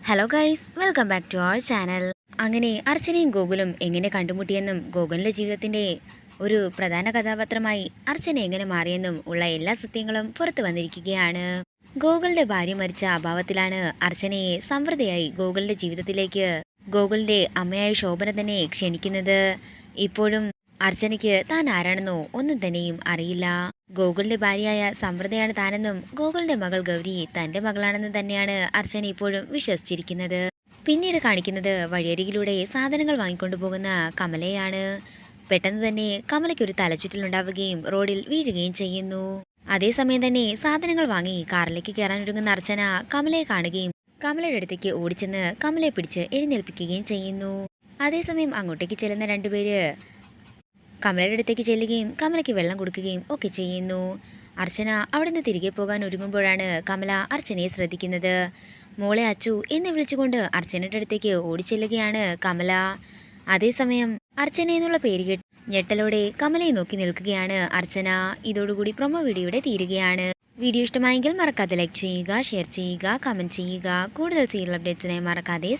Hello guys, welcome back to our channel. അങ്ങനെ അർച്ചനയും ഗോകുലും എങ്ങനെ കണ്ടുമുട്ടിയെന്നും ഗോകുലിന്റെ ജീവിതത്തിന്റെ ഒരു പ്രധാന കഥാപാത്രമായി അർച്ചന എങ്ങനെ മാറിയെന്നും ഉള്ള എല്ലാ സത്യങ്ങളും പുറത്തു വന്നിരിക്കുകയാണ്. ഗോകുലിന്റെ ഭാര്യ മരിച്ച അഭാവത്തിലാണ് അർച്ചനയെ സമൃദ്ധയായി ഗോകുലിന്റെ ജീവിതത്തിലേക്ക് ഗോകുലിന്റെ അമ്മയായ ശോഭന തന്നെ ക്ഷണിക്കുന്നത്. ഇപ്പോഴും അർച്ചനയ്ക്ക് താൻ ആരാണെന്നോ ഒന്നും തന്നെയും അറിയില്ല. ഗോകുലിന്റെ ഭാര്യയായ സമൃദ്ധയാണ് താനെന്നും ഗോകുലിന്റെ മകൾ ഗൗരി തന്റെ മകളാണെന്നും തന്നെയാണ് അർച്ചന ഇപ്പോഴും വിശ്വസിച്ചിരിക്കുന്നത്. പിന്നീട് കാണിക്കുന്നത് വഴിയരികിലൂടെ സാധനങ്ങൾ വാങ്ങിക്കൊണ്ടു പോകുന്ന കമലയാണ്. പെട്ടെന്ന് തന്നെ കമലയ്ക്ക് ഒരു തലചുറ്റലുണ്ടാവുകയും റോഡിൽ വീഴുകയും ചെയ്യുന്നു. അതേസമയം തന്നെ സാധനങ്ങൾ വാങ്ങി കാറിലേക്ക് കയറാനൊരുങ്ങുന്ന അർച്ചന കമലയെ കാണുകയും കമലയുടെ അടുത്തേക്ക് ഓടിച്ചെന്ന് കമലയെ പിടിച്ച് എഴുന്നേൽപ്പിക്കുകയും ചെയ്യുന്നു. അതേസമയം അങ്ങോട്ടേക്ക് ചെല്ലുന്ന രണ്ടുപേര് കമലയുടെ അടുത്തേക്ക് ചെല്ലുകയും കമലയ്ക്ക് വെള്ളം കൊടുക്കുകയും ഒക്കെ ചെയ്യുന്നു. അർച്ചന അവിടെ നിന്ന് തിരികെ പോകാൻ ഒരുങ്ങുമ്പോഴാണ് കമല അർച്ചനയെ ശ്രദ്ധിക്കുന്നത്. മോളെ അച്ചു എന്ന് വിളിച്ചുകൊണ്ട് അർച്ചനയുടെ അടുത്തേക്ക് ഓടിച്ചെല്ലുകയാണ് കമല. അതേസമയം അർച്ചന എന്നുള്ള പേര് കേട്ട് ഞെട്ടലോടെ കമലയെ നോക്കി നിൽക്കുകയാണ് അർച്ചന. ഇതോടുകൂടി പ്രൊമോ വീഡിയോയുടെ തീരുകയാണ്. വീഡിയോ ഇഷ്ടമായെങ്കിൽ മറക്കാതെ ലൈക്ക് ചെയ്യുക, ഷെയർ ചെയ്യുക, കമന്റ് ചെയ്യുക. കൂടുതൽ സീരിയൽ അപ്ഡേറ്റ്സിനായി മറക്കാതെ